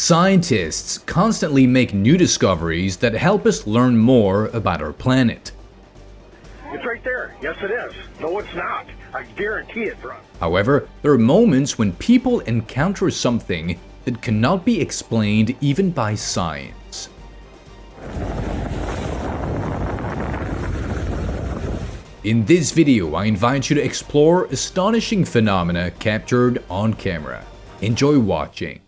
Scientists constantly make new discoveries that help us learn more about our planet. It's right there. Yes, it is. No, it's not. I guarantee it, bro. However, there are moments when people encounter something that cannot be explained even by science. In this video, I invite you to explore astonishing phenomena captured on camera. Enjoy watching.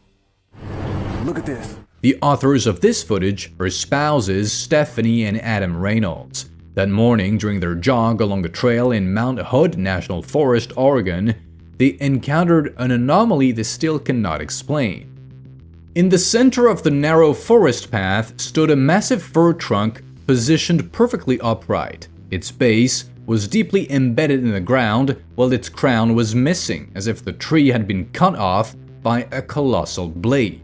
Look at this. The authors of this footage are spouses Stephanie and Adam Reynolds. That morning, during their jog along a trail in Mount Hood National Forest, Oregon, they encountered an anomaly they still cannot explain. In the center of the narrow forest path stood a massive fir trunk positioned perfectly upright. Its base was deeply embedded in the ground, while its crown was missing, as if the tree had been cut off by a colossal blade.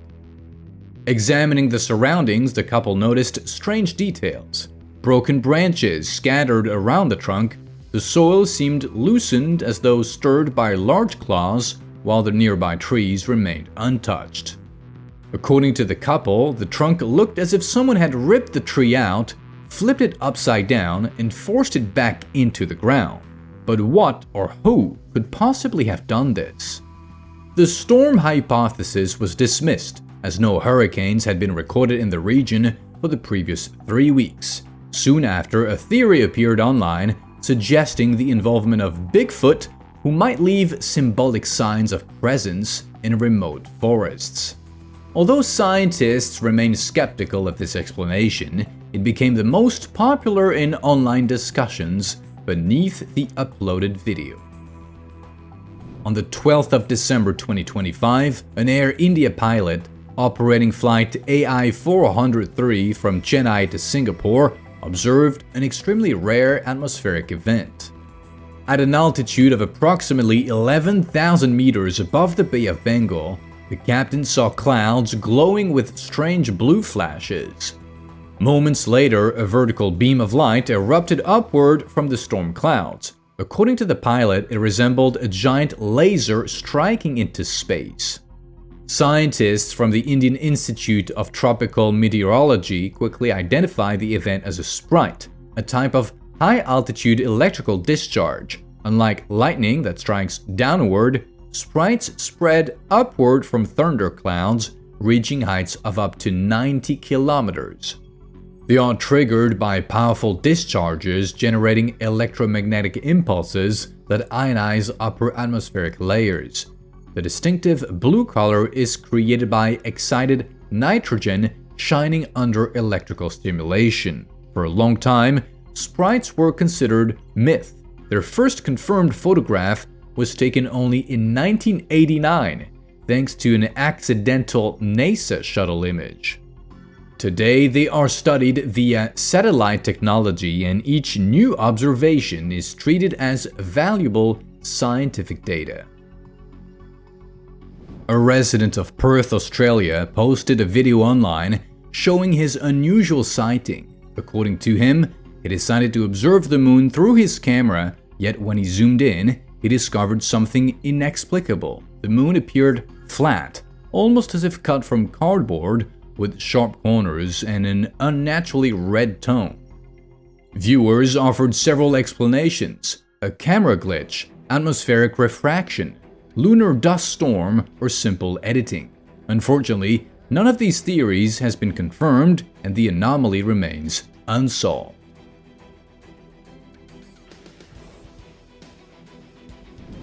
Examining the surroundings, the couple noticed strange details. Broken branches scattered around the trunk, the soil seemed loosened as though stirred by large claws, while the nearby trees remained untouched. According to the couple, the trunk looked as if someone had ripped the tree out, flipped it upside down, and forced it back into the ground. But what or who could possibly have done this? The storm hypothesis was dismissed, as no hurricanes had been recorded in the region for the previous 3 weeks. Soon after, a theory appeared online suggesting the involvement of Bigfoot, who might leave symbolic signs of presence in remote forests. Although scientists remain skeptical of this explanation, it became the most popular in online discussions beneath the uploaded video. On the 12th of December 2025, an Air India pilot operating flight AI-403 from Chennai to Singapore observed an extremely rare atmospheric event. At an altitude of approximately 11,000 meters above the Bay of Bengal, the captain saw clouds glowing with strange blue flashes. Moments later, a vertical beam of light erupted upward from the storm clouds. According to the pilot, it resembled a giant laser striking into space. Scientists from the Indian Institute of Tropical Meteorology quickly identified the event as a sprite, a type of high-altitude electrical discharge. Unlike lightning that strikes downward, sprites spread upward from thunderclouds, reaching heights of up to 90 kilometers. They are triggered by powerful discharges generating electromagnetic impulses that ionize upper atmospheric layers. The distinctive blue color is created by excited nitrogen shining under electrical stimulation. For a long time, sprites were considered myth. Their first confirmed photograph was taken only in 1989, thanks to an accidental NASA shuttle image. Today, they are studied via satellite technology, and each new observation is treated as valuable scientific data. A resident of Perth, Australia, posted a video online showing his unusual sighting. According to him, he decided to observe the moon through his camera, yet when he zoomed in, he discovered something inexplicable. The moon appeared flat, almost as if cut from cardboard, with sharp corners and an unnaturally red tone. Viewers offered several explanations: a camera glitch, atmospheric refraction, lunar dust storm, or simple editing. Unfortunately, none of these theories has been confirmed, and the anomaly remains unsolved.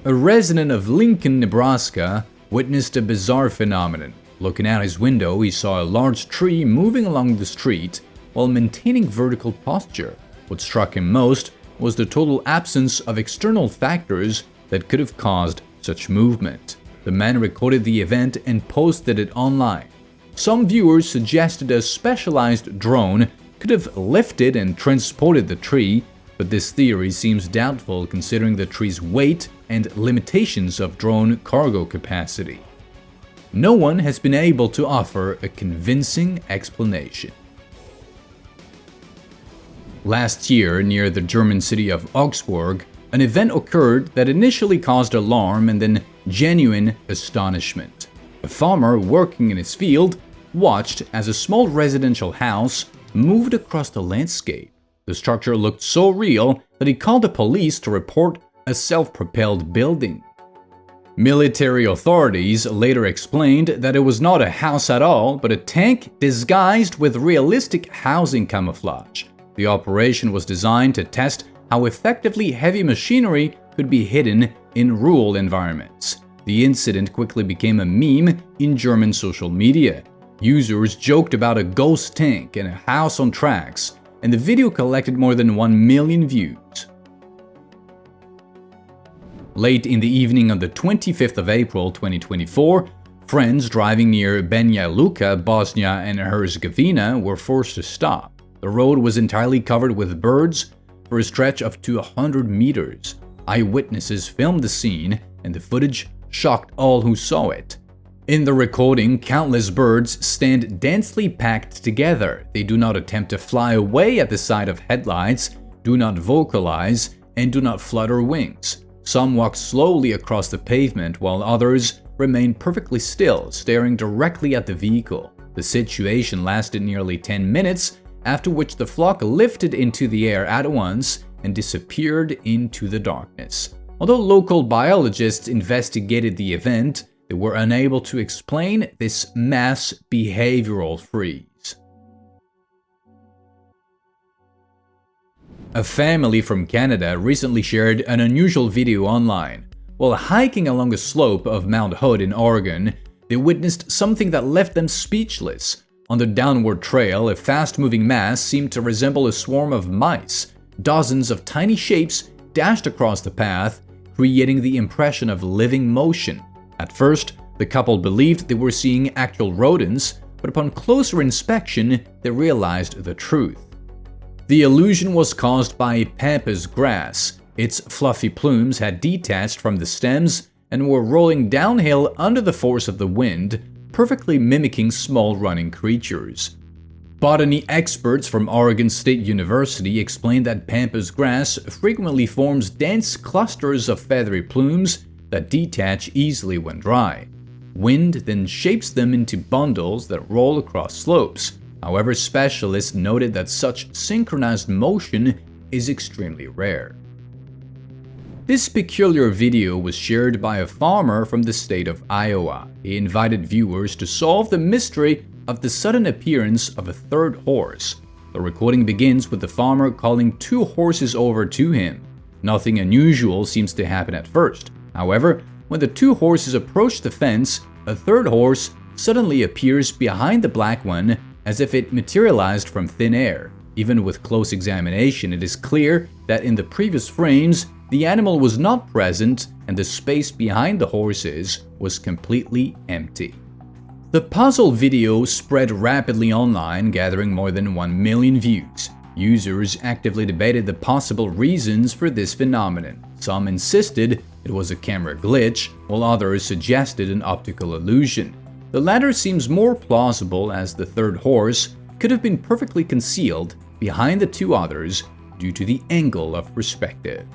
A resident of Lincoln, Nebraska, witnessed a bizarre phenomenon. Looking out his window, he saw a large tree moving along the street while maintaining vertical posture. What struck him most was the total absence of external factors that could have caused such movement. The man recorded the event and posted it online. Some viewers suggested a specialized drone could have lifted and transported the tree, but this theory seems doubtful considering the tree's weight and limitations of drone cargo capacity. No one has been able to offer a convincing explanation. Last year, near the German city of Augsburg, an event occurred that initially caused alarm and then genuine astonishment. A farmer working in his field watched as a small residential house moved across the landscape. The structure looked so real that he called the police to report a self-propelled building. Military authorities later explained that it was not a house at all, but a tank disguised with realistic housing camouflage. The operation was designed to test how effectively heavy machinery could be hidden in rural environments. The incident quickly became a meme in German social media. Users joked about a ghost tank and a house on tracks, and the video collected more than 1 million views. Late in the evening on the 25th of April 2024, friends driving near Banja Luka, Bosnia and Herzegovina were forced to stop. The road was entirely covered with birds for a stretch of 200 meters. Eyewitnesses filmed the scene, and the footage shocked all who saw it. In the recording, countless birds stand densely packed together. They do not attempt to fly away at the sight of headlights, do not vocalize, and do not flutter wings. Some walk slowly across the pavement, while others remain perfectly still, staring directly at the vehicle. The situation lasted nearly 10 minutes, after which the flock lifted into the air at once and disappeared into the darkness. Although local biologists investigated the event, they were unable to explain this mass behavioral freeze. A family from Canada recently shared an unusual video online. While hiking along a slope of Mount Hood in Oregon, they witnessed something that left them speechless. On the downward trail, a fast-moving mass seemed to resemble a swarm of mice. Dozens of tiny shapes dashed across the path, creating the impression of living motion. At first, the couple believed they were seeing actual rodents, but upon closer inspection, they realized the truth. The illusion was caused by pampas grass. Its fluffy plumes had detached from the stems and were rolling downhill under the force of the wind, perfectly mimicking small running creatures. Botany experts from Oregon State University explained that pampas grass frequently forms dense clusters of feathery plumes that detach easily when dry. Wind then shapes them into bundles that roll across slopes. However, specialists noted that such synchronized motion is extremely rare. This peculiar video was shared by a farmer from the state of Iowa. He invited viewers to solve the mystery of the sudden appearance of a third horse. The recording begins with the farmer calling 2 horses over to him. Nothing unusual seems to happen at first. However, when the 2 horses approach the fence, a third horse suddenly appears behind the black one as if it materialized from thin air. Even with close examination, it is clear that in the previous frames, the animal was not present and the space behind the horses was completely empty. The puzzle video spread rapidly online, gathering more than 1 million views. Users actively debated the possible reasons for this phenomenon. Some insisted it was a camera glitch, while others suggested an optical illusion. The latter seems more plausible, as the third horse could have been perfectly concealed behind the 2 others due to the angle of perspective.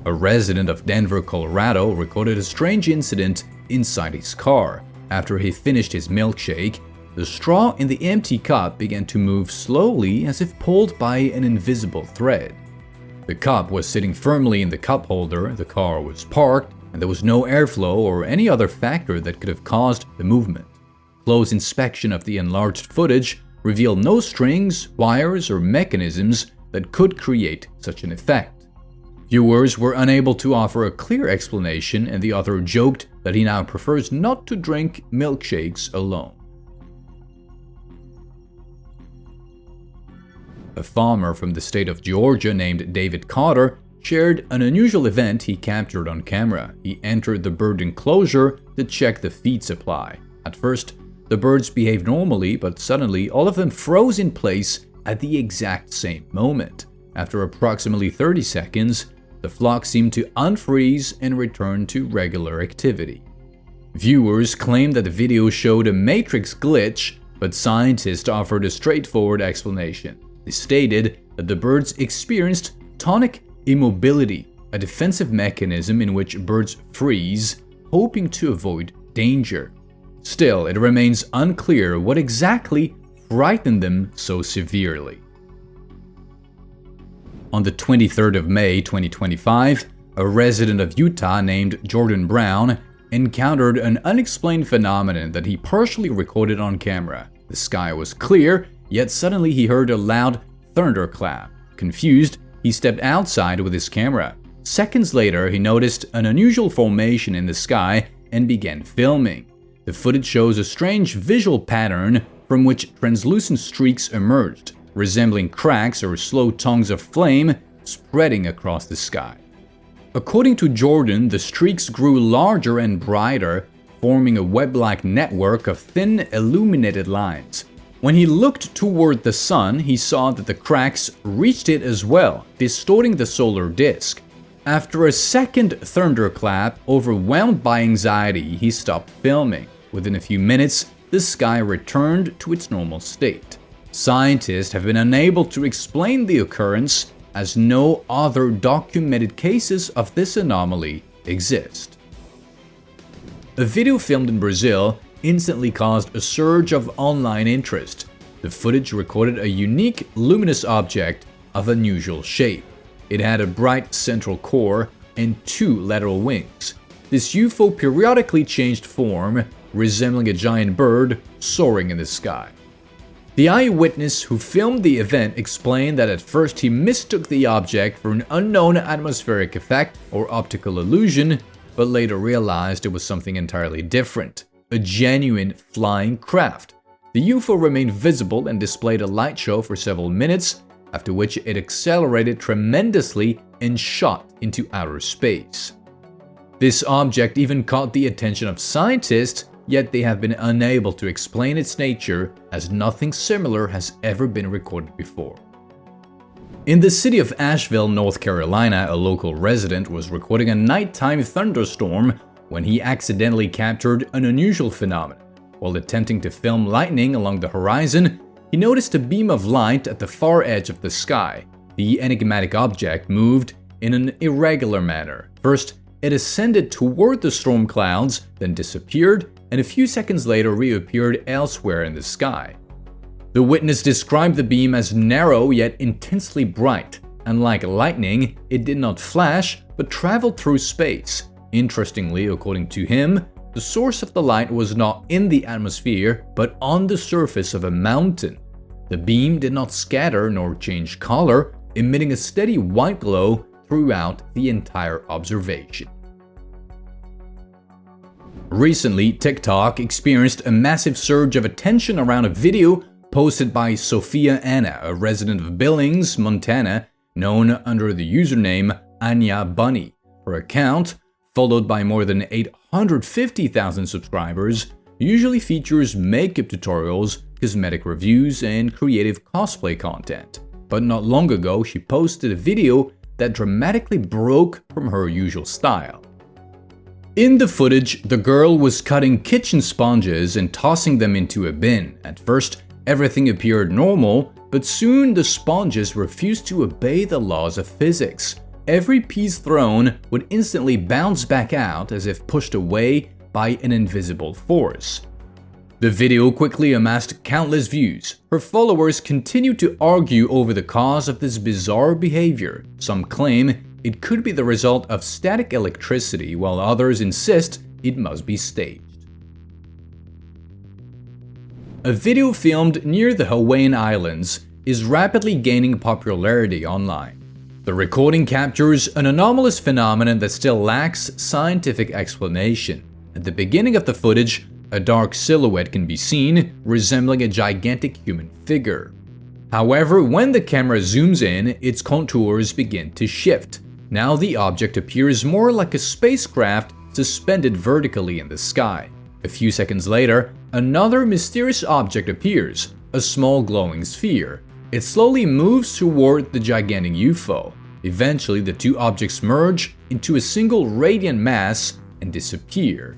A resident of Denver, Colorado recorded a strange incident inside his car. After he finished his milkshake, the straw in the empty cup began to move slowly as if pulled by an invisible thread. The cup was sitting firmly in the cup holder, the car was parked, and there was no airflow or any other factor that could have caused the movement. Close inspection of the enlarged footage revealed no strings, wires, or mechanisms that could create such an effect. Viewers were unable to offer a clear explanation, and the author joked that he now prefers not to drink milkshakes alone. A farmer from the state of Georgia named David Cotter shared an unusual event he captured on camera. He entered the bird enclosure to check the feed supply. At first, the birds behaved normally, but suddenly all of them froze in place at the exact same moment. After approximately 30 seconds, the flock seemed to unfreeze and return to regular activity. Viewers claimed that the video showed a matrix glitch, but scientists offered a straightforward explanation. They stated that the birds experienced tonic immobility, a defensive mechanism in which birds freeze hoping to avoid danger. Still, it remains unclear what exactly frightened them so severely. On the 23rd of May 2025, a resident of Utah named Jordan Brown encountered an unexplained phenomenon that he partially recorded on camera. The sky was clear, yet suddenly he heard a loud thunderclap. Confused, he stepped outside with his camera. Seconds later, he noticed an unusual formation in the sky and began filming. The footage shows a strange visual pattern from which translucent streaks emerged, resembling cracks or slow tongues of flame spreading across the sky. According to Jordan, the streaks grew larger and brighter, forming a web-like network of thin, illuminated lines. When he looked toward the sun, he saw that the cracks reached it as well, distorting the solar disk. After a second thunderclap, overwhelmed by anxiety, he stopped filming. Within a few minutes, the sky returned to its normal state. Scientists have been unable to explain the occurrence, as no other documented cases of this anomaly exist. A video filmed in Brazil instantly caused a surge of online interest. The footage recorded a unique luminous object of unusual shape. It had a bright central core and two lateral wings. This UFO periodically changed form, resembling a giant bird soaring in the sky. The eyewitness who filmed the event explained that at first he mistook the object for an unknown atmospheric effect or optical illusion, but later realized it was something entirely different, a genuine flying craft. The UFO remained visible and displayed a light show for several minutes, after which it accelerated tremendously and shot into outer space. This object even caught the attention of scientists, yet they have been unable to explain its nature, as nothing similar has ever been recorded before. In the city of Asheville, North Carolina, a local resident was recording a nighttime thunderstorm when he accidentally captured an unusual phenomenon. While attempting to film lightning along the horizon, he noticed a beam of light at the far edge of the sky. The enigmatic object moved in an irregular manner. First, it ascended toward the storm clouds, then disappeared, and a few seconds later reappeared elsewhere in the sky. The witness described the beam as narrow yet intensely bright. Unlike lightning, it did not flash, but traveled through space. Interestingly, according to him, the source of the light was not in the atmosphere, but on the surface of a mountain. The beam did not scatter nor change color, emitting a steady white glow throughout the entire observation. Recently, TikTok experienced a massive surge of attention around a video posted by Sophia Anna, a resident of Billings, Montana, known under the username Anya Bunny. Her account, followed by more than 850,000 subscribers, usually features makeup tutorials, cosmetic reviews, and creative cosplay content. But not long ago, she posted a video that dramatically broke from her usual style. In the footage, the girl was cutting kitchen sponges and tossing them into a bin. At first, everything appeared normal, but soon the sponges refused to obey the laws of physics. Every piece thrown would instantly bounce back out as if pushed away by an invisible force. The video quickly amassed countless views. Her followers continued to argue over the cause of this bizarre behavior. Some claim it could be the result of static electricity, while others insist it must be staged. A video filmed near the Hawaiian Islands is rapidly gaining popularity online. The recording captures an anomalous phenomenon that still lacks scientific explanation. At the beginning of the footage, a dark silhouette can be seen, resembling a gigantic human figure. However, when the camera zooms in, its contours begin to shift. Now the object appears more like a spacecraft suspended vertically in the sky. A few seconds later, another mysterious object appears, a small glowing sphere. It slowly moves toward the gigantic UFO. Eventually, the two objects merge into a single radiant mass and disappear.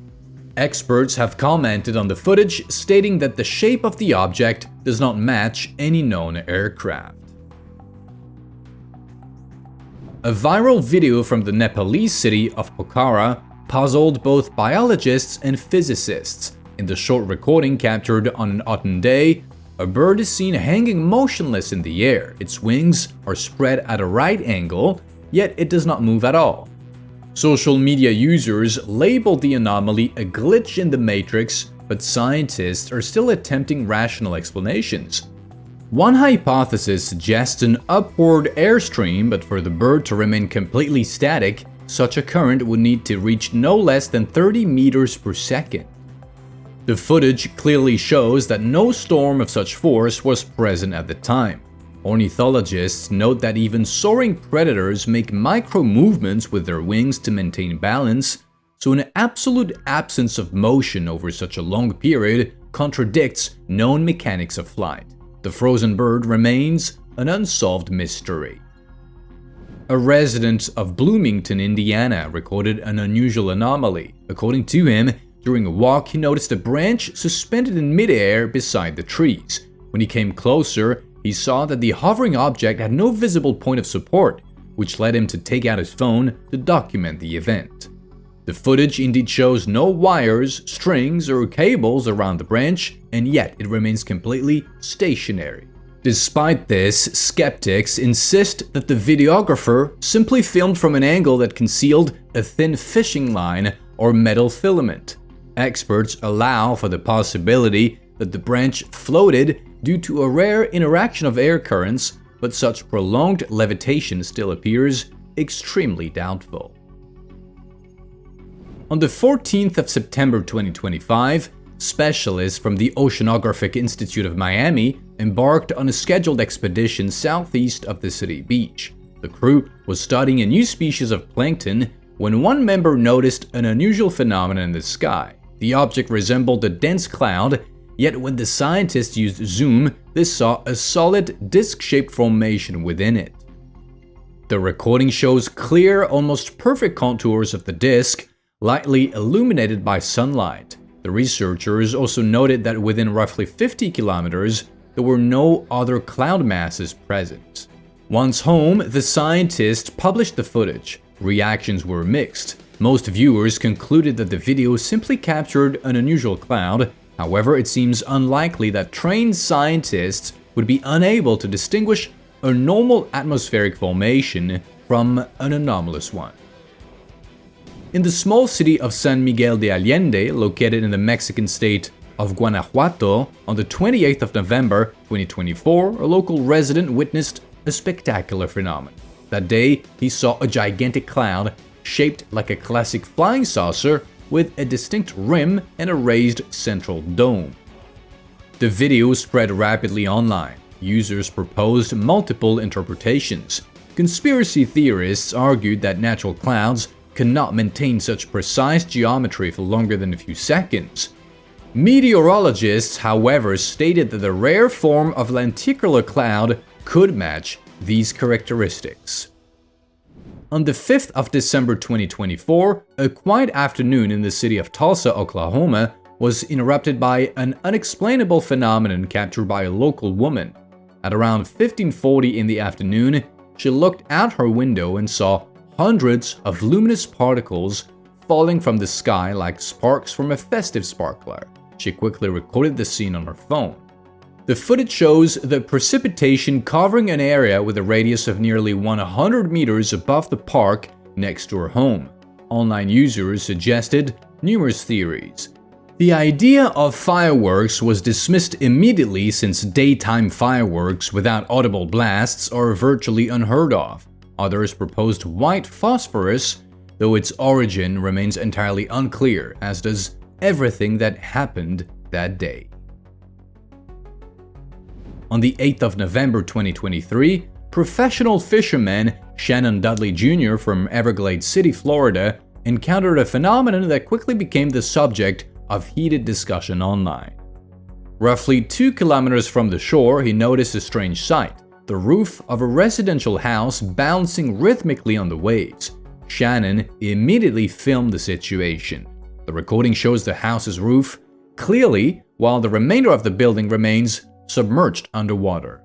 Experts have commented on the footage, stating that the shape of the object does not match any known aircraft. A viral video from the Nepalese city of Pokhara puzzled both biologists and physicists. In the short recording captured on an autumn day, a bird is seen hanging motionless in the air. Its wings are spread at a right angle, yet it does not move at all. Social media users labeled the anomaly a glitch in the matrix, but scientists are still attempting rational explanations. One hypothesis suggests an upward airstream, but for the bird to remain completely static, such a current would need to reach no less than 30 meters per second. The footage clearly shows that no storm of such force was present at the time. Ornithologists note that even soaring predators make micro-movements with their wings to maintain balance, so an absolute absence of motion over such a long period contradicts known mechanics of flight. The frozen bird remains an unsolved mystery. A resident of Bloomington, Indiana, recorded an unusual anomaly. According to him, during a walk, he noticed a branch suspended in midair beside the trees. When he came closer, he saw that the hovering object had no visible point of support, which led him to take out his phone to document the event. The footage indeed shows no wires, strings, or cables around the branch, and yet it remains completely stationary. Despite this, skeptics insist that the videographer simply filmed from an angle that concealed a thin fishing line or metal filament. Experts allow for the possibility that the branch floated due to a rare interaction of air currents, but such prolonged levitation still appears extremely doubtful. On the 14th of September 2025, specialists from the Oceanographic Institute of Miami embarked on a scheduled expedition southeast of the city beach. The crew was studying a new species of plankton when one member noticed an unusual phenomenon in the sky. The object resembled a dense cloud, yet when the scientists used zoom, they saw a solid disc-shaped formation within it. The recording shows clear, almost perfect contours of the disc, lightly illuminated by sunlight. The researchers also noted that within roughly 50 kilometers, there were no other cloud masses present. Once home, the scientists published the footage. Reactions were mixed. Most viewers concluded that the video simply captured an unusual cloud. However, it seems unlikely that trained scientists would be unable to distinguish a normal atmospheric formation from an anomalous one. In the small city of San Miguel de Allende, located in the Mexican state of Guanajuato, on the 28th of November 2024, a local resident witnessed a spectacular phenomenon. That day, he saw a gigantic cloud shaped like a classic flying saucer with a distinct rim and a raised central dome. The video spread rapidly online. Users proposed multiple interpretations. Conspiracy theorists argued that natural clouds cannot maintain such precise geometry for longer than a few seconds. Meteorologists, however, stated that the rare form of lenticular cloud could match these characteristics. On the 5th of December 2024, a quiet afternoon in the city of Tulsa, Oklahoma, was interrupted by an unexplainable phenomenon captured by a local woman. At around 15:40 in the afternoon, she looked out her window and saw hundreds of luminous particles falling from the sky like sparks from a festive sparkler. She quickly recorded the scene on her phone. The footage shows the precipitation covering an area with a radius of nearly 100 meters above the park next to her home. Online users suggested numerous theories. The idea of fireworks was dismissed immediately since daytime fireworks without audible blasts are virtually unheard of. Others proposed white phosphorus, though its origin remains entirely unclear, as does everything that happened that day. On the 8th of November 2023, professional fisherman Shannon Dudley Jr. from Everglades City, Florida, encountered a phenomenon that quickly became the subject of heated discussion online. Roughly 2 kilometers from the shore, he noticed a strange sight: the roof of a residential house bouncing rhythmically on the waves. Shannon immediately filmed the situation. The recording shows the house's roof clearly, while the remainder of the building remains submerged underwater.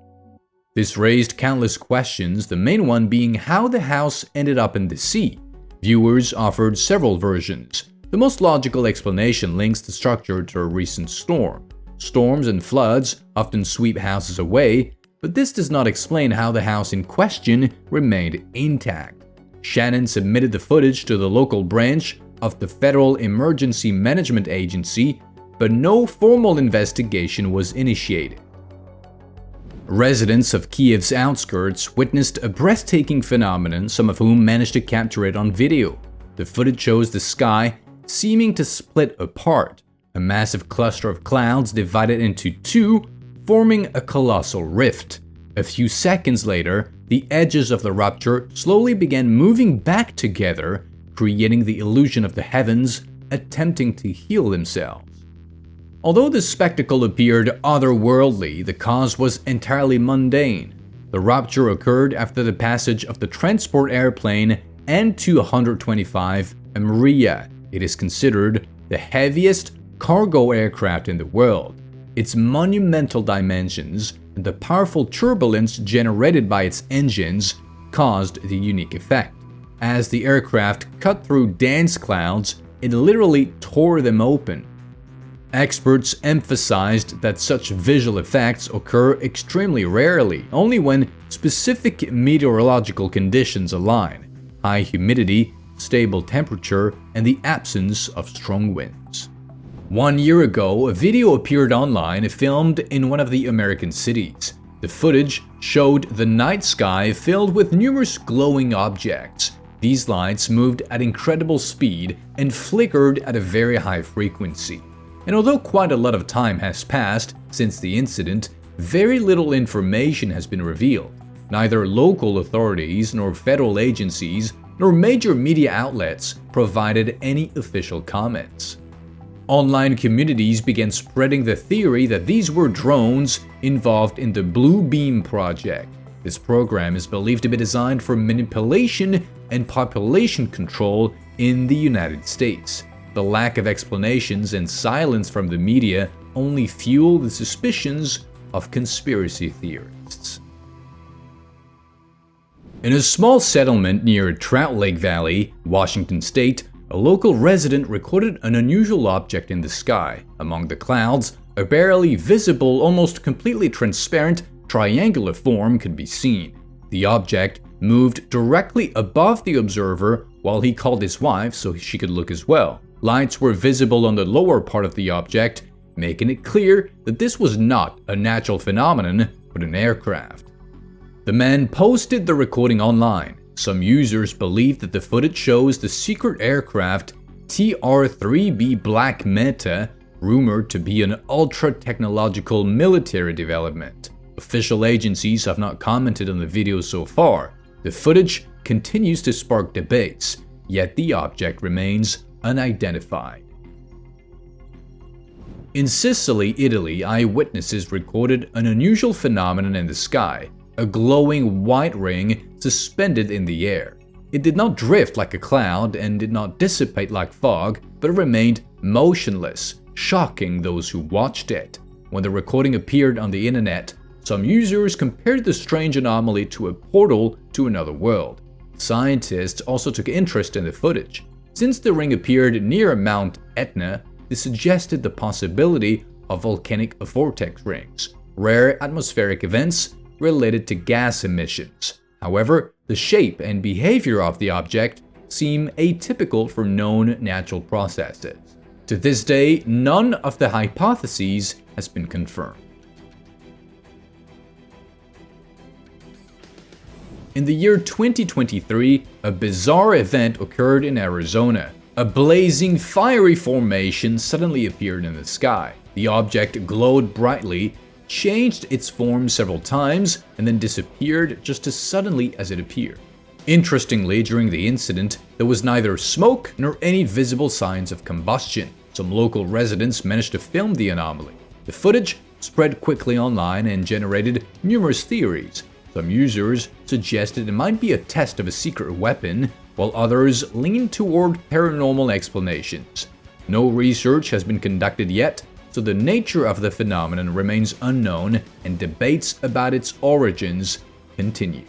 This raised countless questions, the main one being how the house ended up in the sea. Viewers offered several versions. The most logical explanation links the structure to a recent storm. Storms and floods often sweep houses away, but this does not explain how the house in question remained intact. Shannon submitted the footage to the local branch of the Federal Emergency Management Agency, but no formal investigation was initiated. Residents of Kiev's outskirts witnessed a breathtaking phenomenon, some of whom managed to capture it on video. The footage shows the sky seeming to split apart, a massive cluster of clouds divided into two, forming a colossal rift. A few seconds later, the edges of the rupture slowly began moving back together, creating the illusion of the heavens attempting to heal themselves. Although the spectacle appeared otherworldly, the cause was entirely mundane. The rupture occurred after the passage of the transport airplane An-225 Maria. It is considered the heaviest cargo aircraft in the world. Its monumental dimensions and the powerful turbulence generated by its engines caused the unique effect. As the aircraft cut through dense clouds, it literally tore them open. Experts emphasized that such visual effects occur extremely rarely, only when specific meteorological conditions align: high humidity, stable temperature, and the absence of strong winds. 1 year ago, a video appeared online filmed in one of the American cities. The footage showed the night sky filled with numerous glowing objects. These lights moved at incredible speed and flickered at a very high frequency. And although quite a lot of time has passed since the incident, very little information has been revealed. Neither local authorities nor federal agencies nor major media outlets provided any official comments. Online communities began spreading the theory that these were drones involved in the Blue Beam project. This program is believed to be designed for manipulation and population control in the United States. The lack of explanations and silence from the media only fuel the suspicions of conspiracy theorists. In a small settlement near Trout Lake Valley, Washington State, a local resident recorded an unusual object in the sky. Among the clouds, a barely visible, almost completely transparent, triangular form could be seen. The object moved directly above the observer while he called his wife so she could look as well. Lights were visible on the lower part of the object, making it clear that this was not a natural phenomenon, but an aircraft. The man posted the recording online. Some users believe that the footage shows the secret aircraft TR-3B Black Manta, rumored to be an ultra-technological military development. Official agencies have not commented on the video so far. The footage continues to spark debates, yet the object remains unidentified. In Sicily, Italy, eyewitnesses recorded an unusual phenomenon in the sky, a glowing white ring suspended in the air. It did not drift like a cloud and did not dissipate like fog, but remained motionless, shocking those who watched it. When the recording appeared on the internet, some users compared the strange anomaly to a portal to another world. Scientists also took interest in the footage. Since the ring appeared near Mount Etna, this suggested the possibility of volcanic vortex rings, rare atmospheric events related to gas emissions. However, the shape and behavior of the object seem atypical for known natural processes. To this day, none of the hypotheses has been confirmed. In the year 2023, a bizarre event occurred in Arizona. A blazing, fiery formation suddenly appeared in the sky. The object glowed brightly, changed its form several times, and then disappeared just as suddenly as it appeared. Interestingly, during the incident, there was neither smoke nor any visible signs of combustion. Some local residents managed to film the anomaly. The footage spread quickly online and generated numerous theories. Some users suggested it might be a test of a secret weapon, while others leaned toward paranormal explanations. No research has been conducted yet, so the nature of the phenomenon remains unknown and debates about its origins continue.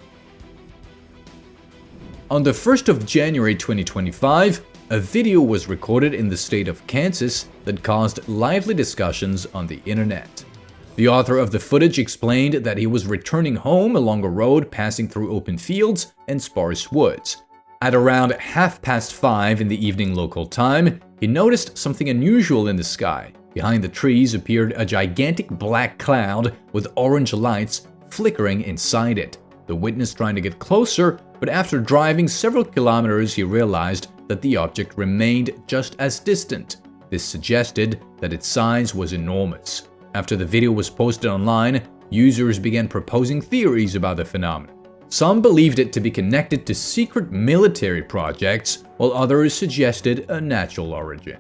On the 1st of January 2025, a video was recorded in the state of Kansas that caused lively discussions on the internet. The author of the footage explained that he was returning home along a road passing through open fields and sparse woods. At around 5:30 in the evening local time, he noticed something unusual in the sky. Behind the trees appeared a gigantic black cloud with orange lights flickering inside it. The witness trying to get closer, but after driving several kilometers, he realized that the object remained just as distant. This suggested that its size was enormous. After the video was posted online, users began proposing theories about the phenomenon. Some believed it to be connected to secret military projects, while others suggested a natural origin.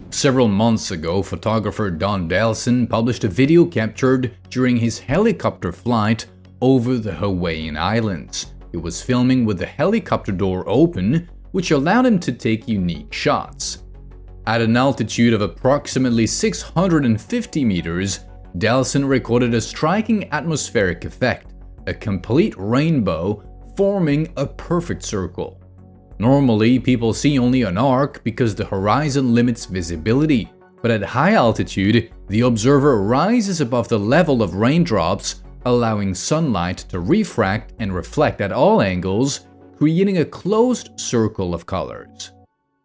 Several months ago, photographer Don Delson published a video captured during his helicopter flight over the Hawaiian Islands. He was filming with the helicopter door open, which allowed him to take unique shots. At an altitude of approximately 650 meters, Delson recorded a striking atmospheric effect, a complete rainbow forming a perfect circle. Normally, people see only an arc because the horizon limits visibility, but at high altitude, the observer rises above the level of raindrops, allowing sunlight to refract and reflect at all angles, creating a closed circle of colors.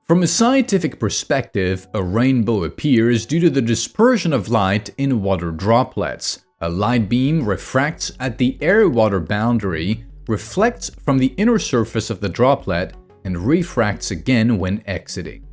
From a scientific perspective, a rainbow appears due to the dispersion of light in water droplets. A light beam refracts at the air-water boundary, reflects from the inner surface of the droplet, and refracts again when exiting.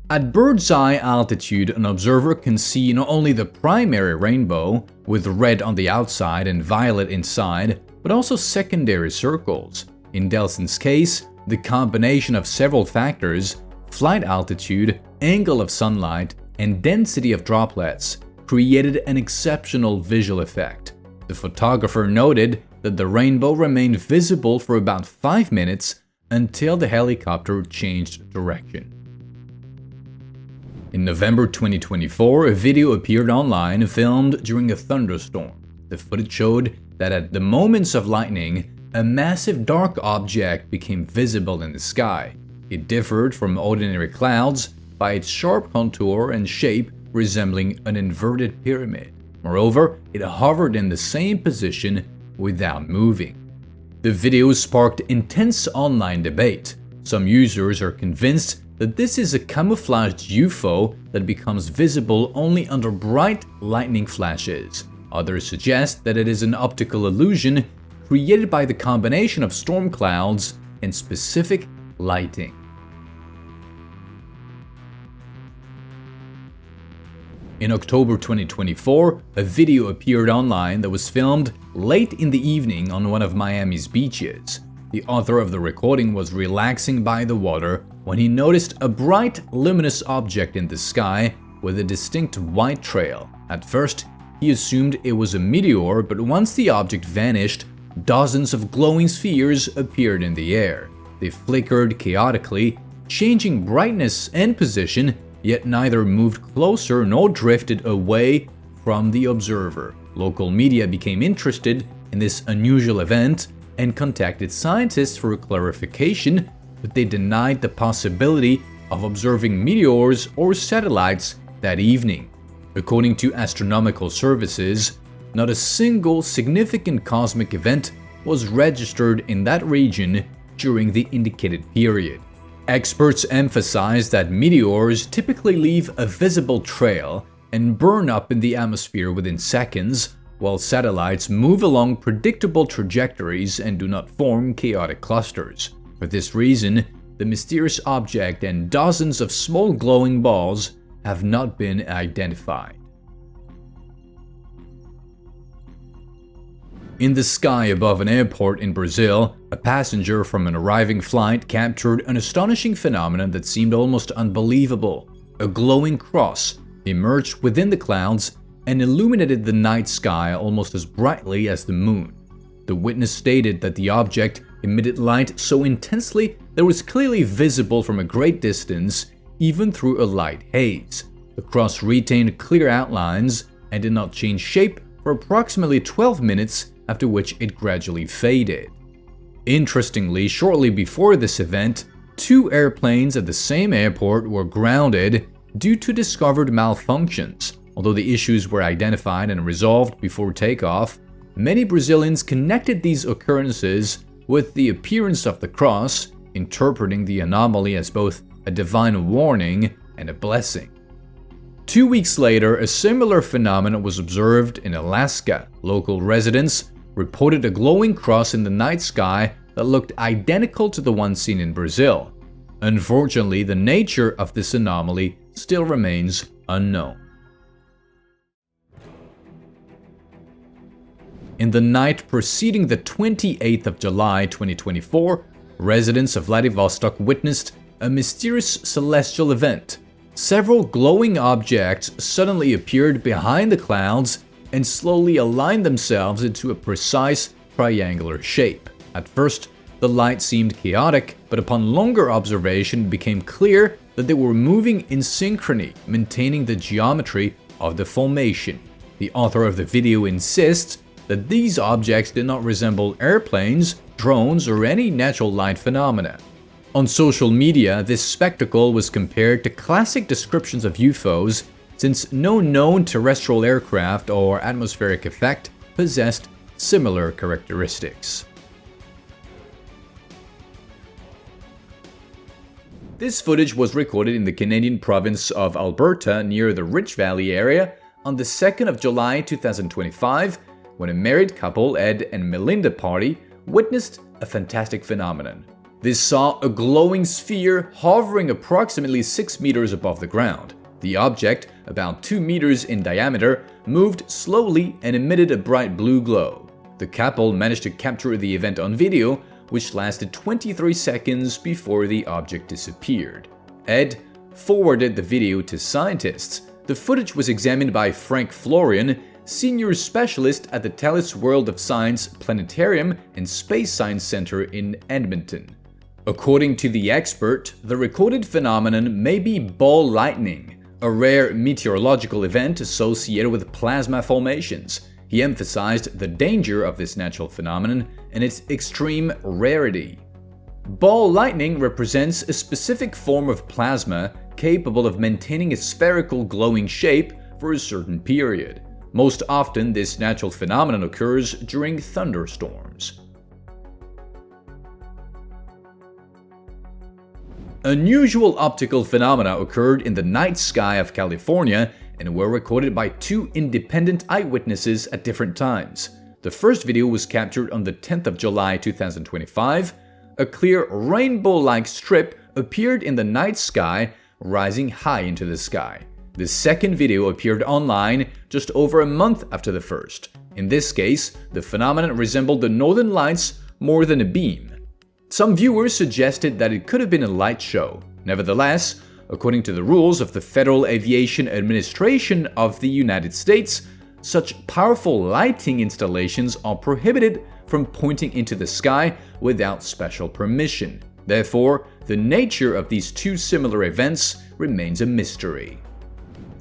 At bird's eye altitude, an observer can see not only the primary rainbow, with red on the outside and violet inside, but also secondary circles. In Delson's case, the combination of several factors, flight altitude, angle of sunlight, and density of droplets, created an exceptional visual effect. The photographer noted that the rainbow remained visible for about 5 minutes until the helicopter changed direction. In November 2024, a video appeared online filmed during a thunderstorm. The footage showed that at the moments of lightning, a massive dark object became visible in the sky. It differed from ordinary clouds by its sharp contour and shape resembling an inverted pyramid. Moreover, it hovered in the same position without moving. The video sparked intense online debate. Some users are convinced that this is a camouflaged UFO that becomes visible only under bright lightning flashes. Others suggest that it is an optical illusion created by the combination of storm clouds and specific lighting. In October 2024, a video appeared online that was filmed late in the evening on one of Miami's beaches. The author of the recording was relaxing by the water when he noticed a bright, luminous object in the sky with a distinct white trail. At first, he assumed it was a meteor, but once the object vanished, dozens of glowing spheres appeared in the air. They flickered chaotically, changing brightness and position, yet neither moved closer nor drifted away from the observer. Local media became interested in this unusual event and contacted scientists for clarification, but they denied the possibility of observing meteors or satellites that evening. According to astronomical services, not a single significant cosmic event was registered in that region during the indicated period. Experts emphasize that meteors typically leave a visible trail and burn up in the atmosphere within seconds, while satellites move along predictable trajectories and do not form chaotic clusters. For this reason, the mysterious object and dozens of small glowing balls have not been identified. In the sky above an airport in Brazil, a passenger from an arriving flight captured an astonishing phenomenon that seemed almost unbelievable. A glowing cross emerged within the clouds and illuminated the night sky almost as brightly as the moon. The witness stated that the object emitted light so intensely that it was clearly visible from a great distance, even through a light haze. The cross retained clear outlines and did not change shape for approximately 12 minutes, after which it gradually faded. Interestingly, shortly before this event, 2 airplanes at the same airport were grounded due to discovered malfunctions. Although the issues were identified and resolved before takeoff, many Brazilians connected these occurrences with the appearance of the cross, interpreting the anomaly as both a divine warning and a blessing. 2 weeks later, a similar phenomenon was observed in Alaska. Local residents reported a glowing cross in the night sky that looked identical to the one seen in Brazil. Unfortunately, the nature of this anomaly still remains unknown. In the night preceding the 28th of July 2024, residents of Vladivostok witnessed a mysterious celestial event. Several glowing objects suddenly appeared behind the clouds and slowly aligned themselves into a precise triangular shape. At first, the light seemed chaotic, but upon longer observation it became clear that they were moving in synchrony, maintaining the geometry of the formation. The author of the video insists that these objects did not resemble airplanes, drones, or any natural light phenomena. On social media, this spectacle was compared to classic descriptions of UFOs, since no known terrestrial aircraft or atmospheric effect possessed similar characteristics. This footage was recorded in the Canadian province of Alberta near the Rich Valley area on the 2nd of July 2025, when a married couple, Ed and Melinda Party, witnessed a fantastic phenomenon. They saw a glowing sphere hovering approximately 6 meters above the ground. The object, about 2 meters in diameter, moved slowly and emitted a bright blue glow. The couple managed to capture the event on video, which lasted 23 seconds before the object disappeared. Ed forwarded the video to scientists. The footage was examined by Frank Florian, senior specialist at the Thales World of Science Planetarium and Space Science Center in Edmonton. According to the expert, the recorded phenomenon may be ball lightning, a rare meteorological event associated with plasma formations. He emphasized the danger of this natural phenomenon and its extreme rarity. Ball lightning represents a specific form of plasma capable of maintaining a spherical glowing shape for a certain period. Most often, this natural phenomenon occurs during thunderstorms. Unusual optical phenomena occurred in the night sky of California and were recorded by 2 independent eyewitnesses at different times. The first video was captured on the 10th of July 2025. A clear rainbow-like strip appeared in the night sky, rising high into the sky. The second video appeared online just over a month after the first. In this case, the phenomenon resembled the northern lights more than a beam. Some viewers suggested that it could have been a light show. Nevertheless, according to the rules of the Federal Aviation Administration of the United States, such powerful lighting installations are prohibited from pointing into the sky without special permission. Therefore, the nature of these 2 similar events remains a mystery.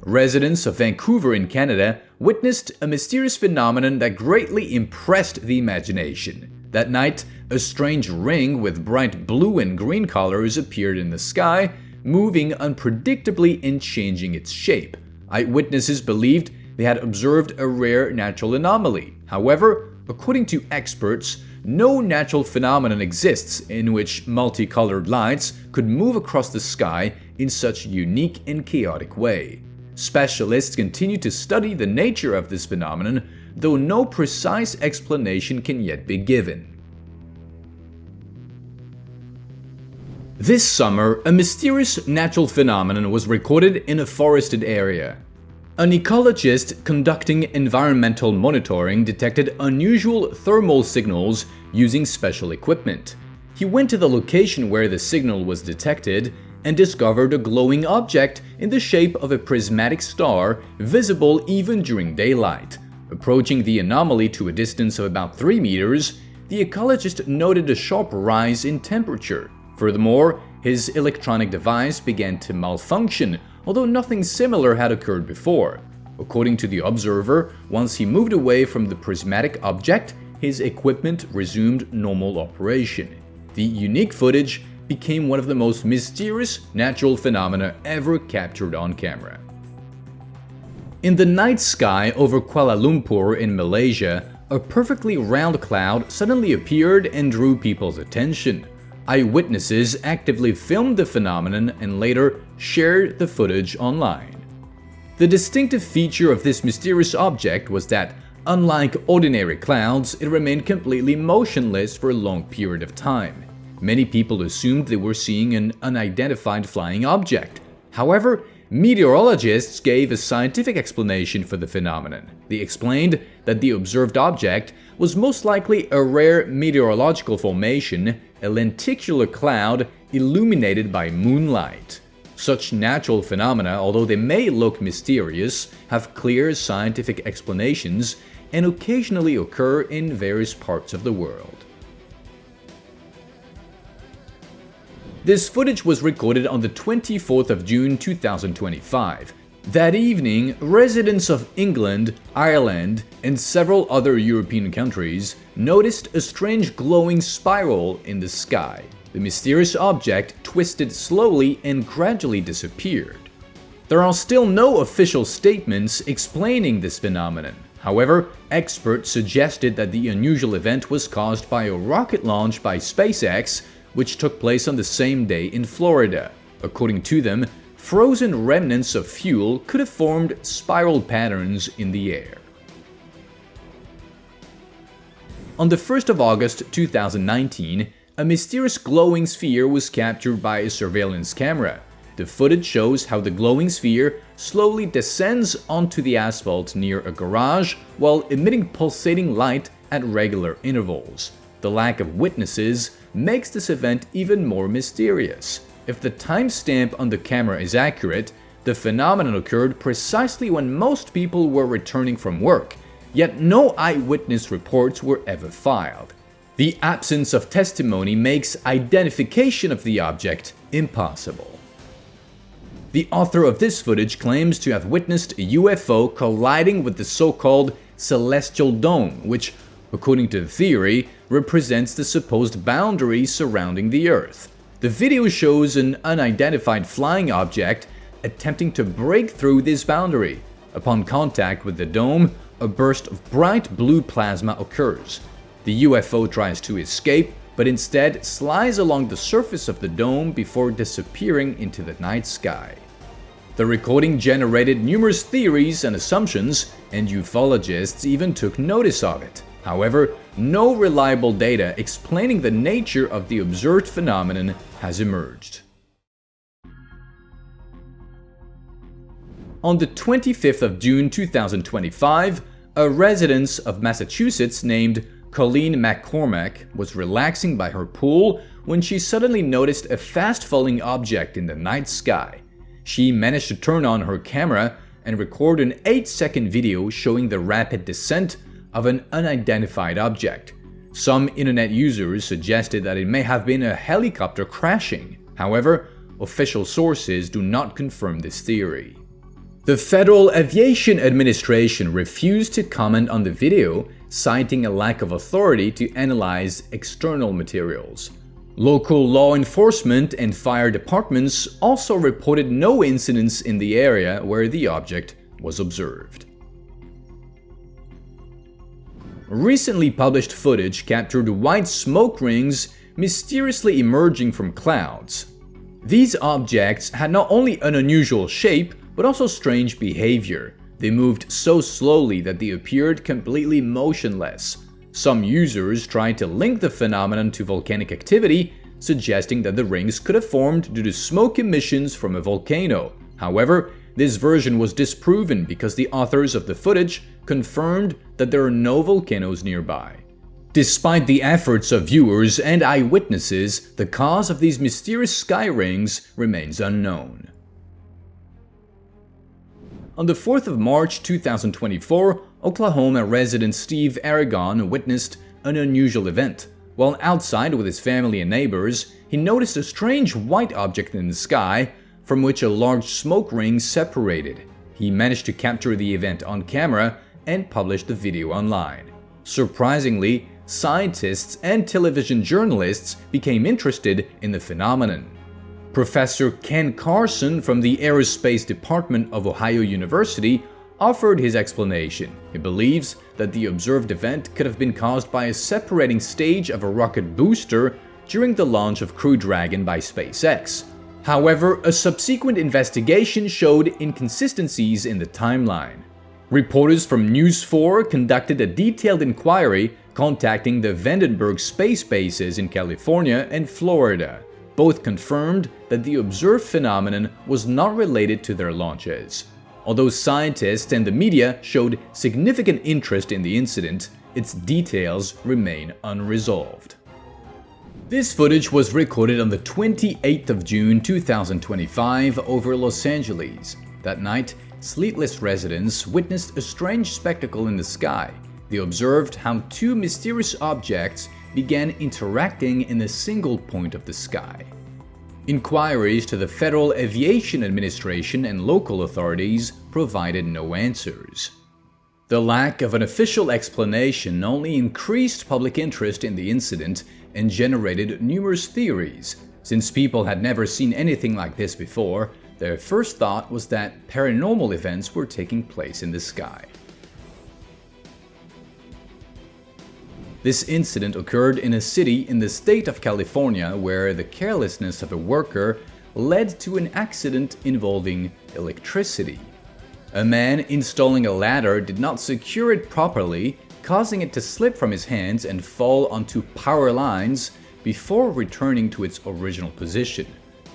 Residents of Vancouver in Canada witnessed a mysterious phenomenon that greatly impressed the imagination. That night, a strange ring with bright blue and green colors appeared in the sky, moving unpredictably and changing its shape. Eyewitnesses believed they had observed a rare natural anomaly. However, according to experts, no natural phenomenon exists in which multicolored lights could move across the sky in such a unique and chaotic way. Specialists continue to study the nature of this phenomenon, though no precise explanation can yet be given. This summer, a mysterious natural phenomenon was recorded in a forested area. An ecologist conducting environmental monitoring detected unusual thermal signals using special equipment. He went to the location where the signal was detected and discovered a glowing object in the shape of a prismatic star, visible even during daylight. Approaching the anomaly to a distance of about 3 meters, the ecologist noted a sharp rise in temperature. Furthermore, his electronic device began to malfunction, although nothing similar had occurred before. According to the observer, once he moved away from the prismatic object, his equipment resumed normal operation. The unique footage became one of the most mysterious natural phenomena ever captured on camera. In the night sky over Kuala Lumpur in Malaysia, a perfectly round cloud suddenly appeared and drew people's attention. Eyewitnesses actively filmed the phenomenon and later shared the footage online. The distinctive feature of this mysterious object was that, unlike ordinary clouds, it remained completely motionless for a long period of time. Many people assumed they were seeing an unidentified flying object. However, meteorologists gave a scientific explanation for the phenomenon. They explained that the observed object was most likely a rare meteorological formation, a lenticular cloud illuminated by moonlight. Such natural phenomena, although they may look mysterious, have clear scientific explanations and occasionally occur in various parts of the world. This footage was recorded on the 24th of June 2025. That evening, residents of England, Ireland, and several other European countries noticed a strange glowing spiral in the sky. The mysterious object twisted slowly and gradually disappeared. There are still no official statements explaining this phenomenon. However, experts suggested that the unusual event was caused by a rocket launch by SpaceX, which took place on the same day in Florida. According to them, frozen remnants of fuel could have formed spiral patterns in the air. On the 1st of August 2019, a mysterious glowing sphere was captured by a surveillance camera. The footage shows how the glowing sphere slowly descends onto the asphalt near a garage while emitting pulsating light at regular intervals. The lack of witnesses makes this event even more mysterious. If the timestamp on the camera is accurate, the phenomenon occurred precisely when most people were returning from work, yet no eyewitness reports were ever filed. The absence of testimony makes identification of the object impossible. The author of this footage claims to have witnessed a UFO colliding with the so-called celestial dome, which, according to the theory, represents the supposed boundary surrounding the Earth. The video shows an unidentified flying object attempting to break through this boundary. Upon contact with the dome, a burst of bright blue plasma occurs. The UFO tries to escape, but instead slides along the surface of the dome before disappearing into the night sky. The recording generated numerous theories and assumptions, and ufologists even took notice of it. However, no reliable data explaining the nature of the observed phenomenon has emerged. On the 25th of June 2025, a resident of Massachusetts named Colleen McCormack was relaxing by her pool when she suddenly noticed a fast-falling object in the night sky. She managed to turn on her camera and record an 8-second video showing the rapid descent of an unidentified object. Some internet users suggested that it may have been a helicopter crashing. However, official sources do not confirm this theory. The Federal Aviation Administration refused to comment on the video, citing a lack of authority to analyze external materials. Local law enforcement and fire departments also reported no incidents in the area where the object was observed. Recently published footage captured white smoke rings mysteriously emerging from clouds. These objects had not only an unusual shape, but also strange behavior. They moved so slowly that they appeared completely motionless. Some users tried to link the phenomenon to volcanic activity, suggesting that the rings could have formed due to smoke emissions from a volcano. However, this version was disproven because the authors of the footage confirmed that there are no volcanoes nearby. Despite the efforts of viewers and eyewitnesses, the cause of these mysterious sky rings remains unknown. On the 4th of March 2024, Oklahoma resident Steve Aragon witnessed an unusual event. While outside with his family and neighbors, he noticed a strange white object in the sky from which a large smoke ring separated. He managed to capture the event on camera and published the video online. Surprisingly, scientists and television journalists became interested in the phenomenon. Professor Ken Carson from the Aerospace Department of Ohio University offered his explanation. He believes that the observed event could have been caused by a separating stage of a rocket booster during the launch of Crew Dragon by SpaceX. However, a subsequent investigation showed inconsistencies in the timeline. Reporters from News 4 conducted a detailed inquiry contacting the Vandenberg space bases in California and Florida. Both confirmed that the observed phenomenon was not related to their launches. Although scientists and the media showed significant interest in the incident, its details remain unresolved. This footage was recorded on the 28th of June 2025 over Los Angeles. That night, sleepless residents witnessed a strange spectacle in the sky. They observed how two mysterious objects began interacting in a single point of the sky. Inquiries to the Federal Aviation Administration and local authorities provided no answers. The lack of an official explanation only increased public interest in the incident and generated numerous theories. Since people had never seen anything like this before, their first thought was that paranormal events were taking place in the sky. This incident occurred in a city in the state of California where the carelessness of a worker led to an accident involving electricity. A man installing a ladder did not secure it properly, causing it to slip from his hands and fall onto power lines before returning to its original position.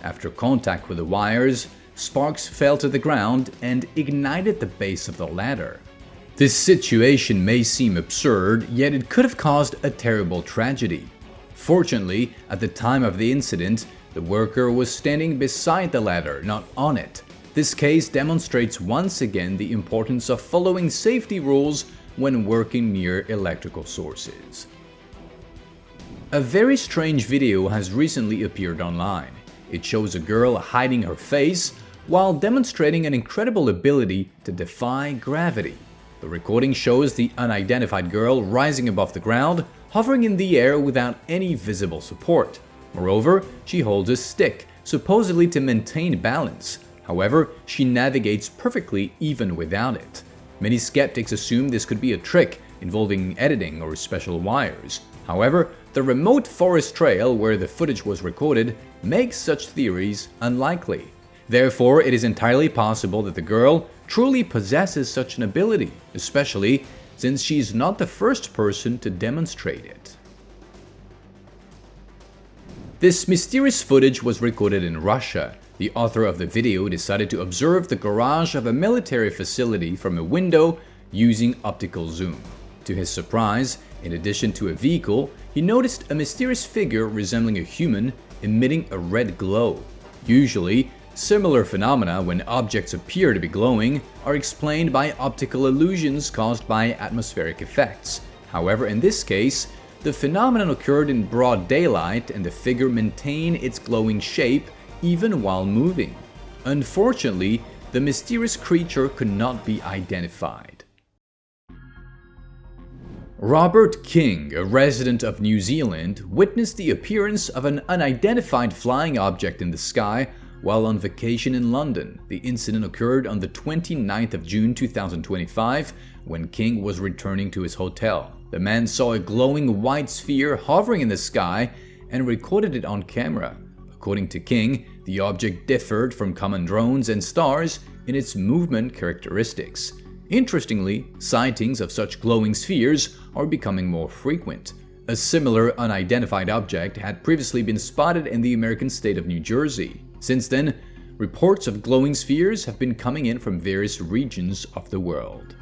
After contact with the wires, sparks fell to the ground and ignited the base of the ladder. This situation may seem absurd, yet it could have caused a terrible tragedy. Fortunately, at the time of the incident, the worker was standing beside the ladder, not on it. This case demonstrates once again the importance of following safety rules when working near electrical sources. A very strange video has recently appeared online. It shows a girl hiding her face while demonstrating an incredible ability to defy gravity. The recording shows the unidentified girl rising above the ground, hovering in the air without any visible support. Moreover, she holds a stick, supposedly to maintain balance. However, she navigates perfectly even without it. Many skeptics assume this could be a trick involving editing or special wires. However, the remote forest trail where the footage was recorded makes such theories unlikely. Therefore, it is entirely possible that the girl truly possesses such an ability, especially since she is not the first person to demonstrate it. This mysterious footage was recorded in Russia. The author of the video decided to observe the garage of a military facility from a window using optical zoom. To his surprise, in addition to a vehicle, he noticed a mysterious figure resembling a human emitting a red glow. Usually, similar phenomena when objects appear to be glowing are explained by optical illusions caused by atmospheric effects. However, in this case, the phenomenon occurred in broad daylight and the figure maintained its glowing shape even while moving. Unfortunately, the mysterious creature could not be identified. Robert King, a resident of New Zealand, witnessed the appearance of an unidentified flying object in the sky while on vacation in London. The incident occurred on the 29th of June 2025 when King was returning to his hotel. The man saw a glowing white sphere hovering in the sky and recorded it on camera. According to King, the object differed from common drones and stars in its movement characteristics. Interestingly, sightings of such glowing spheres are becoming more frequent. A similar unidentified object had previously been spotted in the American state of New Jersey. Since then, reports of glowing spheres have been coming in from various regions of the world.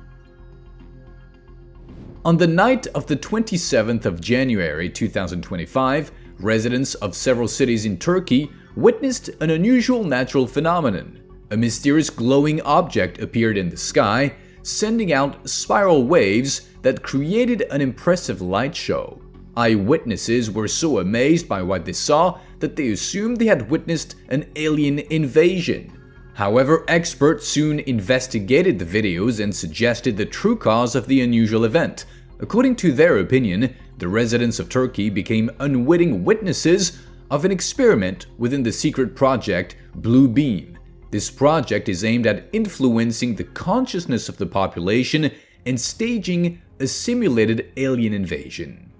On the night of the 27th of January 2025, residents of several cities in Turkey witnessed an unusual natural phenomenon. A mysterious glowing object appeared in the sky, sending out spiral waves that created an impressive light show. Eyewitnesses were so amazed by what they saw that they assumed they had witnessed an alien invasion. However, experts soon investigated the videos and suggested the true cause of the unusual event: According to their opinion, the residents of Turkey became unwitting witnesses of an experiment within the secret project Blue Beam. This project is aimed at influencing the consciousness of the population and staging a simulated alien invasion.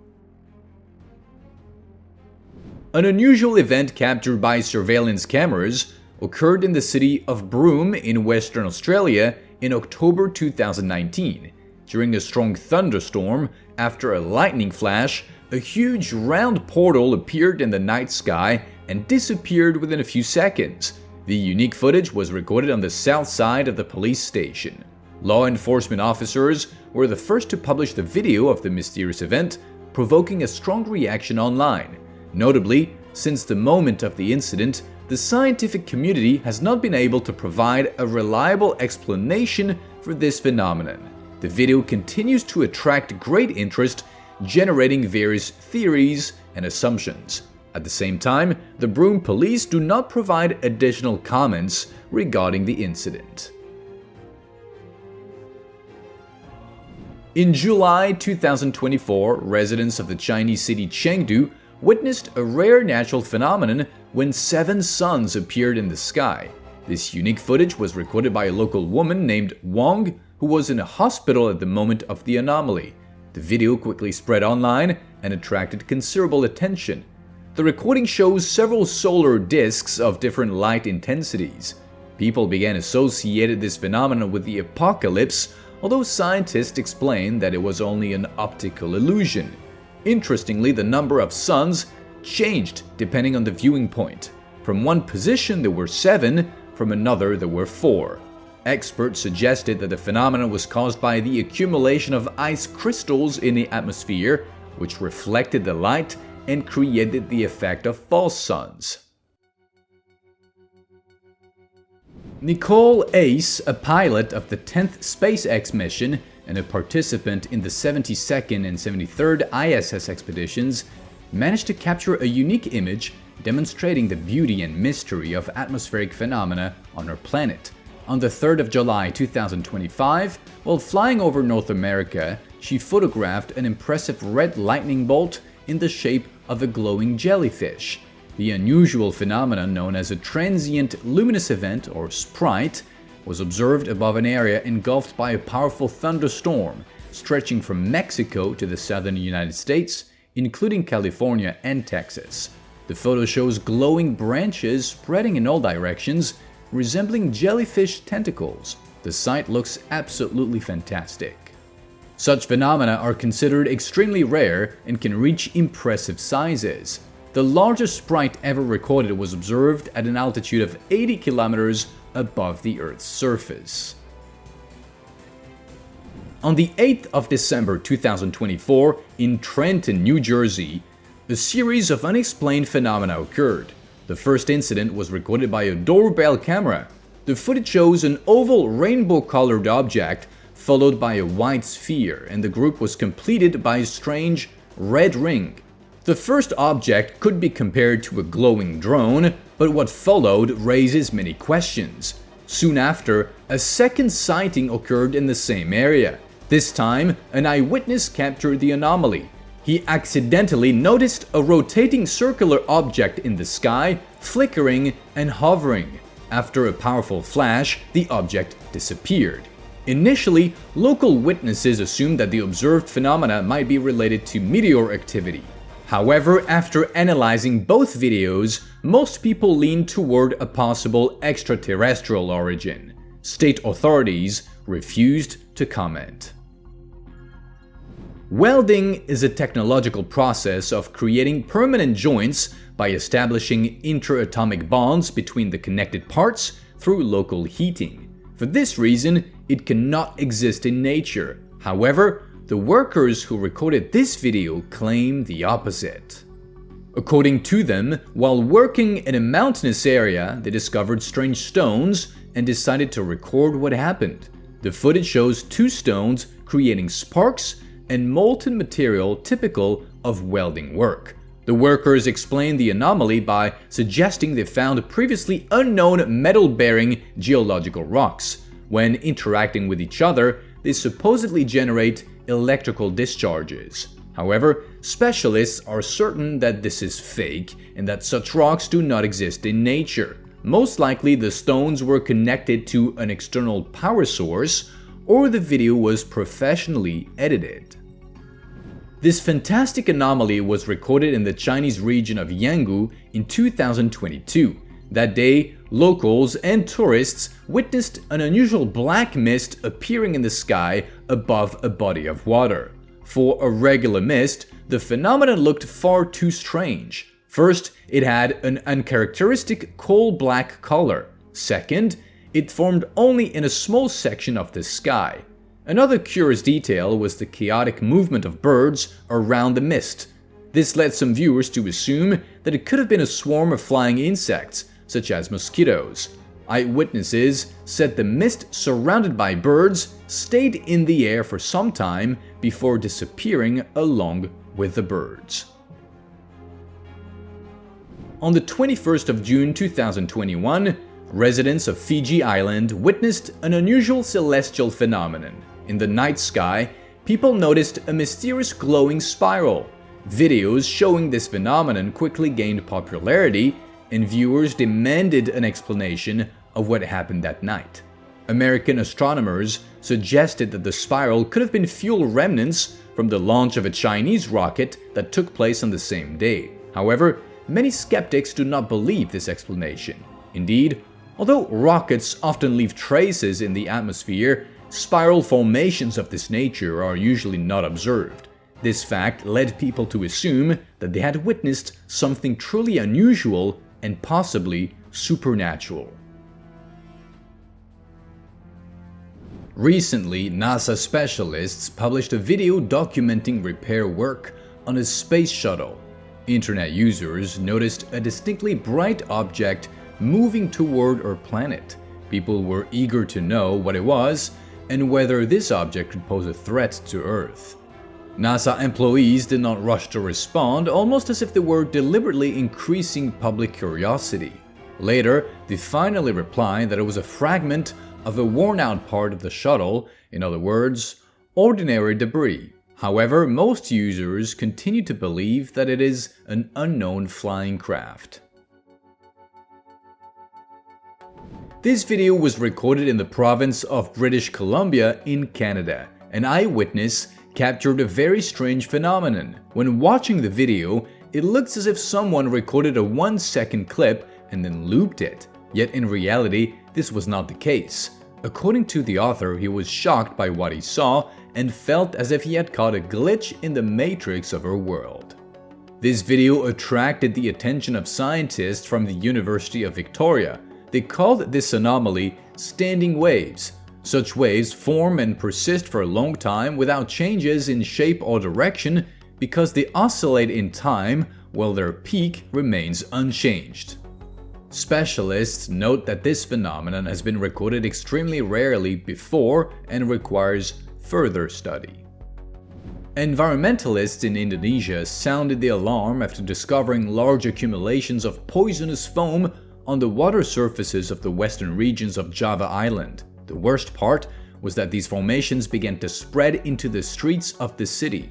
An unusual event captured by surveillance cameras occurred in the city of Broome in Western Australia in October 2019. During a strong thunderstorm, after a lightning flash, a huge round portal appeared in the night sky and disappeared within a few seconds. The unique footage was recorded on the south side of the police station. Law enforcement officers were the first to publish the video of the mysterious event, provoking a strong reaction online. Notably, since the moment of the incident, the scientific community has not been able to provide a reliable explanation for this phenomenon. The video continues to attract great interest, generating various theories and assumptions. At the same time, the Broome police do not provide additional comments regarding the incident. In July 2024, residents of the Chinese city Chengdu witnessed a rare natural phenomenon when 7 suns appeared in the sky. This unique footage was recorded by a local woman named Wang, who was in a hospital at the moment of the anomaly. The video quickly spread online and attracted considerable attention. The recording shows several solar disks of different light intensities. People began associating this phenomenon with the apocalypse, although scientists explained that it was only an optical illusion. Interestingly, the number of suns changed depending on the viewing point. From one position there were 7, from another there were 4. Experts suggested that the phenomenon was caused by the accumulation of ice crystals in the atmosphere, which reflected the light and created the effect of false suns. Nicole Ace, a pilot of the 10th SpaceX mission and a participant in the 72nd and 73rd ISS expeditions, managed to capture a unique image demonstrating the beauty and mystery of atmospheric phenomena on our planet. On the 3rd of July 2025, while flying over North America, she photographed an impressive red lightning bolt in the shape of a glowing jellyfish. The unusual phenomenon known as a transient luminous event, or SPRITE, was observed above an area engulfed by a powerful thunderstorm, stretching from Mexico to the southern United States, including California and Texas. The photo shows glowing branches spreading in all directions, resembling jellyfish tentacles. The sight looks absolutely fantastic. Such phenomena are considered extremely rare and can reach impressive sizes. The largest SPRITE ever recorded was observed at an altitude of 80 kilometers above the Earth's surface. On the 8th of December 2024, in Trenton, New Jersey, a series of unexplained phenomena occurred. The first incident was recorded by a doorbell camera. The footage shows an oval rainbow-colored object followed by a white sphere, and the group was completed by a strange red ring. The first object could be compared to a glowing drone, but what followed raises many questions. Soon after, a second sighting occurred in the same area. This time, an eyewitness captured the anomaly. He accidentally noticed a rotating circular object in the sky, flickering and hovering. After a powerful flash, the object disappeared. Initially, local witnesses assumed that the observed phenomena might be related to meteor activity. However, after analyzing both videos, most people leaned toward a possible extraterrestrial origin. State authorities refused to comment. Welding is a technological process of creating permanent joints by establishing interatomic bonds between the connected parts through local heating. For this reason, it cannot exist in nature. However, the workers who recorded this video claim the opposite. According to them, while working in a mountainous area, they discovered strange stones and decided to record what happened. The footage shows 2 stones creating sparks and molten material typical of welding work. The workers explained the anomaly by suggesting they found previously unknown metal-bearing geological rocks. When interacting with each other, they supposedly generate electrical discharges. However, specialists are certain that this is fake and that such rocks do not exist in nature. Most likely the stones were connected to an external power source, or the video was professionally edited. This fantastic anomaly was recorded in the Chinese region of Yangu in 2022. That day, locals and tourists witnessed an unusual black mist appearing in the sky above a body of water. For a regular mist, the phenomenon looked far too strange. First, it had an uncharacteristic coal-black color. Second, it formed only in a small section of the sky. Another curious detail was the chaotic movement of birds around the mist. This led some viewers to assume that it could have been a swarm of flying insects, such as mosquitoes. Eyewitnesses said the mist surrounded by birds stayed in the air for some time before disappearing along with the birds. On the 21st of June 2021, residents of Fiji Island witnessed an unusual celestial phenomenon. In the night sky, people noticed a mysterious glowing spiral. Videos showing this phenomenon quickly gained popularity, and viewers demanded an explanation of what happened that night. American astronomers suggested that the spiral could have been fuel remnants from the launch of a Chinese rocket that took place on the same day. However, many skeptics do not believe this explanation. Indeed, although rockets often leave traces in the atmosphere, spiral formations of this nature are usually not observed. This fact led people to assume that they had witnessed something truly unusual and possibly supernatural. Recently, NASA specialists published a video documenting repair work on a space shuttle. Internet users noticed a distinctly bright object moving toward our planet. People were eager to know what it was and whether this object could pose a threat to Earth. NASA employees did not rush to respond, almost as if they were deliberately increasing public curiosity. Later, they finally replied that it was a fragment of a worn-out part of the shuttle, in other words, ordinary debris. However, most users continue to believe that it is an unknown flying craft. This video was recorded in the province of British Columbia in Canada. An eyewitness captured a very strange phenomenon. When watching the video, it looks as if someone recorded a 1-second clip and then looped it. Yet in reality, this was not the case. According to the author, he was shocked by what he saw and felt as if he had caught a glitch in the matrix of our world. This video attracted the attention of scientists from the University of Victoria. They called this anomaly standing waves. Such waves form and persist for a long time without changes in shape or direction because they oscillate in time while their peak remains unchanged. Specialists note that this phenomenon has been recorded extremely rarely before and requires further study. Environmentalists in Indonesia sounded the alarm after discovering large accumulations of poisonous foam on the water surfaces of the western regions of Java Island. The worst part was that these formations began to spread into the streets of the city.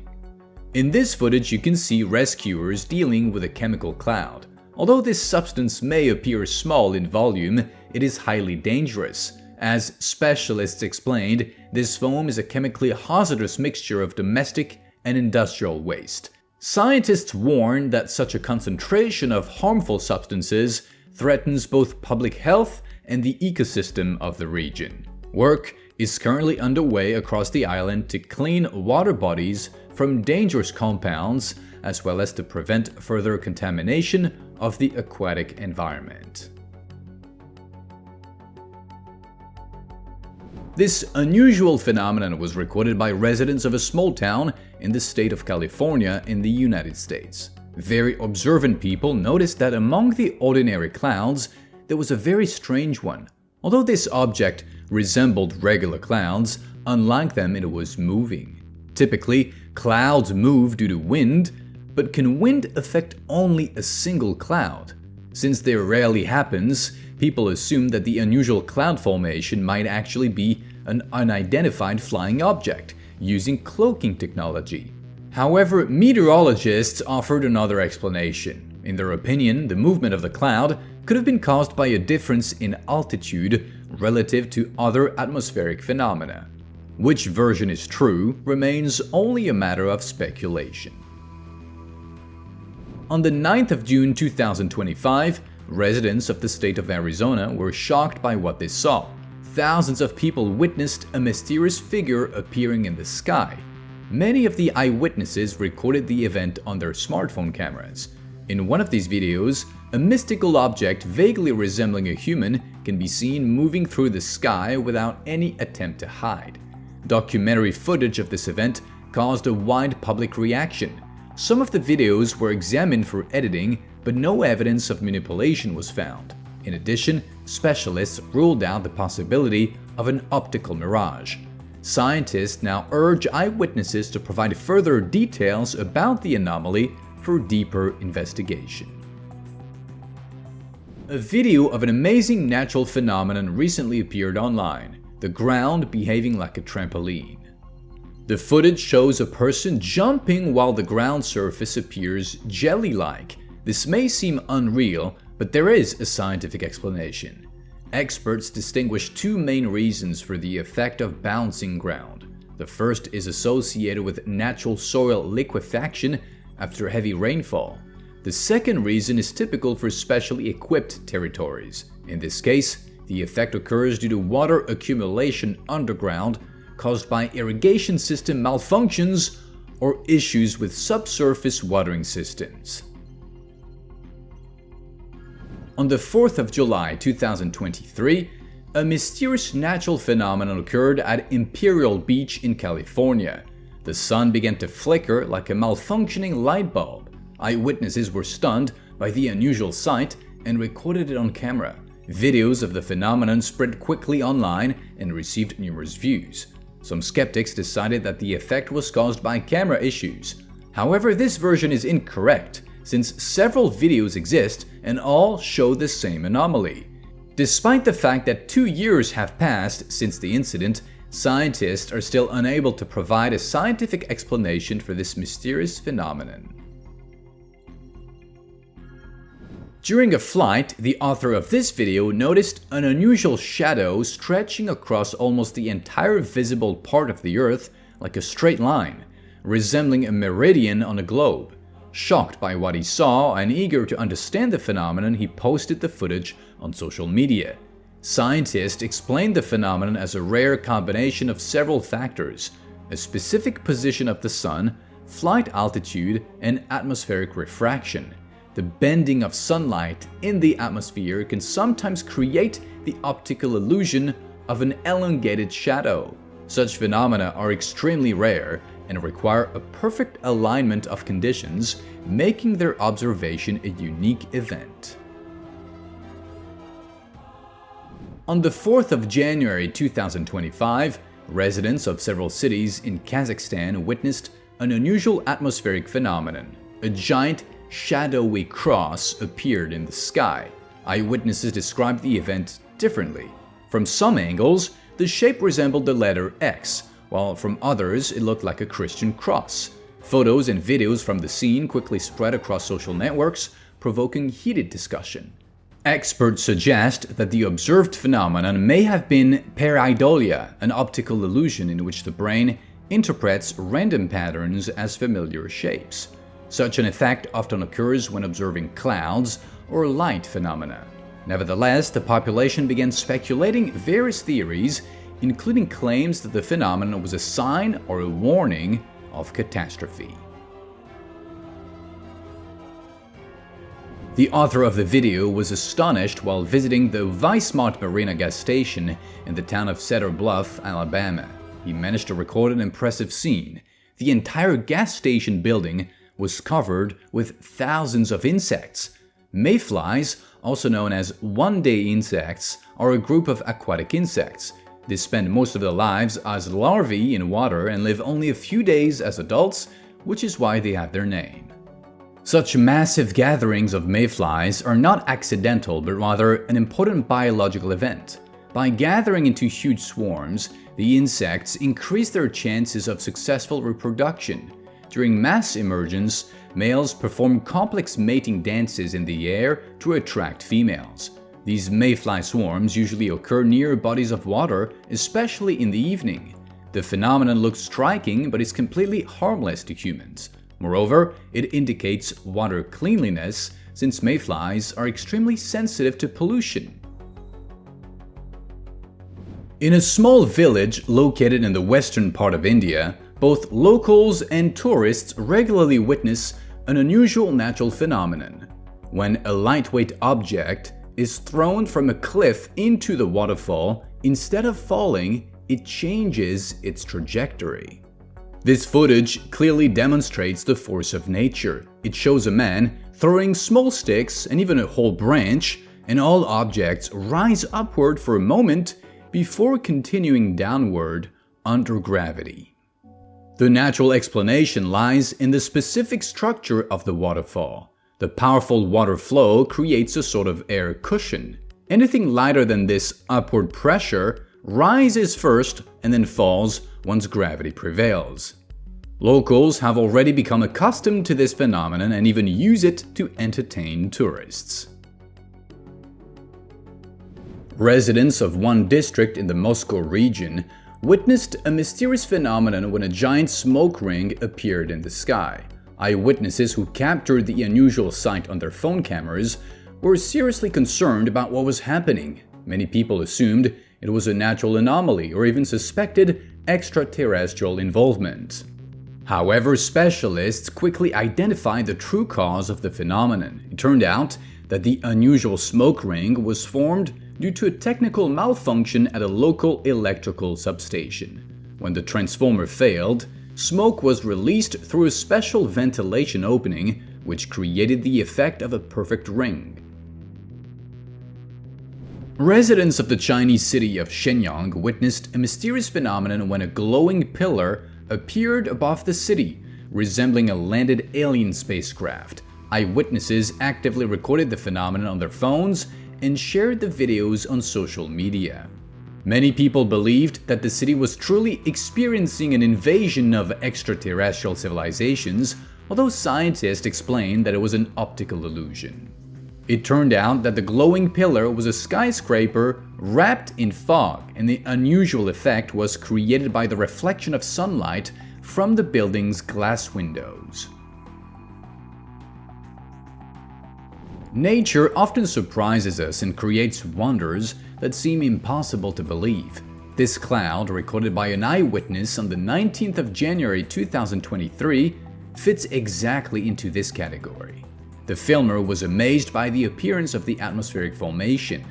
In this footage, you can see rescuers dealing with a chemical cloud. Although this substance may appear small in volume, it is highly dangerous. As specialists explained, this foam is a chemically hazardous mixture of domestic and industrial waste. Scientists warn that such a concentration of harmful substances threatens both public health and the ecosystem of the region. Work is currently underway across the island to clean water bodies from dangerous compounds, as well as to prevent further contamination of the aquatic environment. This unusual phenomenon was recorded by residents of a small town in the state of California in the United States. Very observant people noticed that among the ordinary clouds, there was a very strange one. Although this object resembled regular clouds, unlike them, it was moving. Typically, clouds move due to wind, but can wind affect only a single cloud? Since this rarely happens, people assume that the unusual cloud formation might actually be an unidentified flying object. using cloaking technology. However, meteorologists offered another explanation. In their opinion, the movement of the cloud could have been caused by a difference in altitude relative to other atmospheric phenomena. Which version is true remains only a matter of speculation. On the 9th of June 2025, residents of the state of Arizona were shocked by what they saw. Thousands of people witnessed a mysterious figure appearing in the sky. Many of the eyewitnesses recorded the event on their smartphone cameras. In one of these videos, a mystical object vaguely resembling a human can be seen moving through the sky without any attempt to hide. Documentary footage of this event caused a wide public reaction. Some of the videos were examined for editing, but no evidence of manipulation was found. In addition, specialists ruled out the possibility of an optical mirage. Scientists now urge eyewitnesses to provide further details about the anomaly for deeper investigation. A video of an amazing natural phenomenon recently appeared online: the ground behaving like a trampoline. The footage shows a person jumping while the ground surface appears jelly-like. This may seem unreal, but there is a scientific explanation. Experts distinguish two main reasons for the effect of bouncing ground. The first is associated with natural soil liquefaction after heavy rainfall. The second reason is typical for specially equipped territories. In this case, the effect occurs due to water accumulation underground caused by irrigation system malfunctions or issues with subsurface watering systems. On the 4th of July 2023, a mysterious natural phenomenon occurred at Imperial Beach in California. The sun began to flicker like a malfunctioning light bulb. Eyewitnesses were stunned by the unusual sight and recorded it on camera. Videos of the phenomenon spread quickly online and received numerous views. Some skeptics decided that the effect was caused by camera issues. However, this version is incorrect, since several videos exist and all show the same anomaly. Despite the fact that 2 years have passed since the incident, scientists are still unable to provide a scientific explanation for this mysterious phenomenon. During a flight, the author of this video noticed an unusual shadow stretching across almost the entire visible part of the Earth like a straight line, resembling a meridian on a globe. Shocked by what he saw and eager to understand the phenomenon, he posted the footage on social media. Scientists explained the phenomenon as a rare combination of several factors: a specific position of the sun, flight altitude, and atmospheric refraction. The bending of sunlight in the atmosphere can sometimes create the optical illusion of an elongated shadow. Such phenomena are extremely rare and require a perfect alignment of conditions, making their observation a unique event. On the 4th of January 2025, residents of several cities in Kazakhstan witnessed an unusual atmospheric phenomenon. A giant shadowy cross appeared in the sky. Eyewitnesses described the event differently. From some angles, the shape resembled the letter X, while from others it looked like a Christian cross. Photos and videos from the scene quickly spread across social networks, provoking heated discussion. Experts suggest that the observed phenomenon may have been pareidolia, an optical illusion in which the brain interprets random patterns as familiar shapes. Such an effect often occurs when observing clouds or light phenomena. Nevertheless, the population began speculating various theories, including claims that the phenomenon was a sign or a warning of catastrophe. The author of the video was astonished while visiting the Weissmont Marina gas station in the town of Cedar Bluff, Alabama. He managed to record an impressive scene. The entire gas station building was covered with thousands of insects. Mayflies, also known as one-day insects, are a group of aquatic insects. They spend most of their lives as larvae in water and live only a few days as adults, which is why they have their name. Such massive gatherings of mayflies are not accidental, but rather an important biological event. By gathering into huge swarms, the insects increase their chances of successful reproduction. During mass emergence, males perform complex mating dances in the air to attract females. These mayfly swarms usually occur near bodies of water, especially in the evening. The phenomenon looks striking but is completely harmless to humans. Moreover, it indicates water cleanliness, since mayflies are extremely sensitive to pollution. In a small village located in the western part of India, both locals and tourists regularly witness an unusual natural phenomenon. When a lightweight object is thrown from a cliff into the waterfall, instead of falling, it changes its trajectory. This footage clearly demonstrates the force of nature. It shows a man throwing small sticks and even a whole branch, and all objects rise upward for a moment before continuing downward under gravity. The natural explanation lies in the specific structure of the waterfall. The powerful water flow creates a sort of air cushion. Anything lighter than this upward pressure rises first and then falls once gravity prevails. Locals have already become accustomed to this phenomenon and even use it to entertain tourists. Residents of one district in the Moscow region witnessed a mysterious phenomenon when a giant smoke ring appeared in the sky. Eyewitnesses who captured the unusual sight on their phone cameras were seriously concerned about what was happening. Many people assumed it was a natural anomaly or even suspected extraterrestrial involvement. However, specialists quickly identified the true cause of the phenomenon. It turned out that the unusual smoke ring was formed due to a technical malfunction at a local electrical substation. When the transformer failed, smoke was released through a special ventilation opening, which created the effect of a perfect ring. Residents of the Chinese city of Shenyang witnessed a mysterious phenomenon when a glowing pillar appeared above the city, resembling a landed alien spacecraft. Eyewitnesses actively recorded the phenomenon on their phones and shared the videos on social media. Many people believed that the city was truly experiencing an invasion of extraterrestrial civilizations, although scientists explained that it was an optical illusion. It turned out that the glowing pillar was a skyscraper wrapped in fog, and the unusual effect was created by the reflection of sunlight from the building's glass windows. Nature often surprises us and creates wonders that seem impossible to believe. This cloud, recorded by an eyewitness on the 19th of January 2023, fits exactly into this category. The filmer was amazed by the appearance of the atmospheric formation.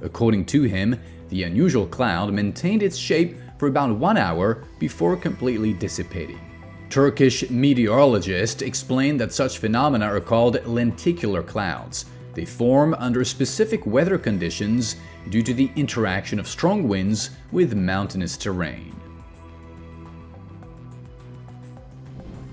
According to him, the unusual cloud maintained its shape for about 1 hour before completely dissipating. Turkish meteorologists explained that such phenomena are called lenticular clouds. They form under specific weather conditions due to the interaction of strong winds with mountainous terrain.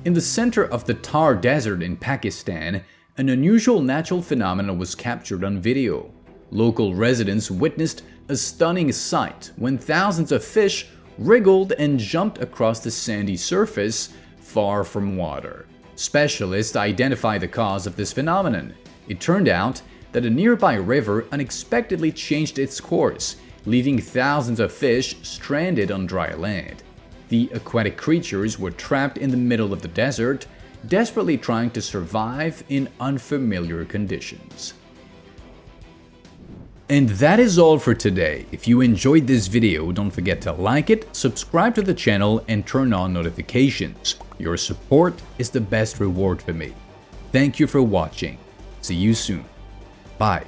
In the center of the Thar Desert in Pakistan, an unusual natural phenomenon was captured on video. Local residents witnessed a stunning sight when thousands of fish wriggled and jumped across the sandy surface far from water. Specialists identified the cause of this phenomenon. It turned out that a nearby river unexpectedly changed its course, leaving thousands of fish stranded on dry land. The aquatic creatures were trapped in the middle of the desert, desperately trying to survive in unfamiliar conditions. And that is all for today. If you enjoyed this video, don't forget to like it, subscribe to the channel, and turn on notifications. Your support is the best reward for me. Thank you for watching. See you soon. Bye.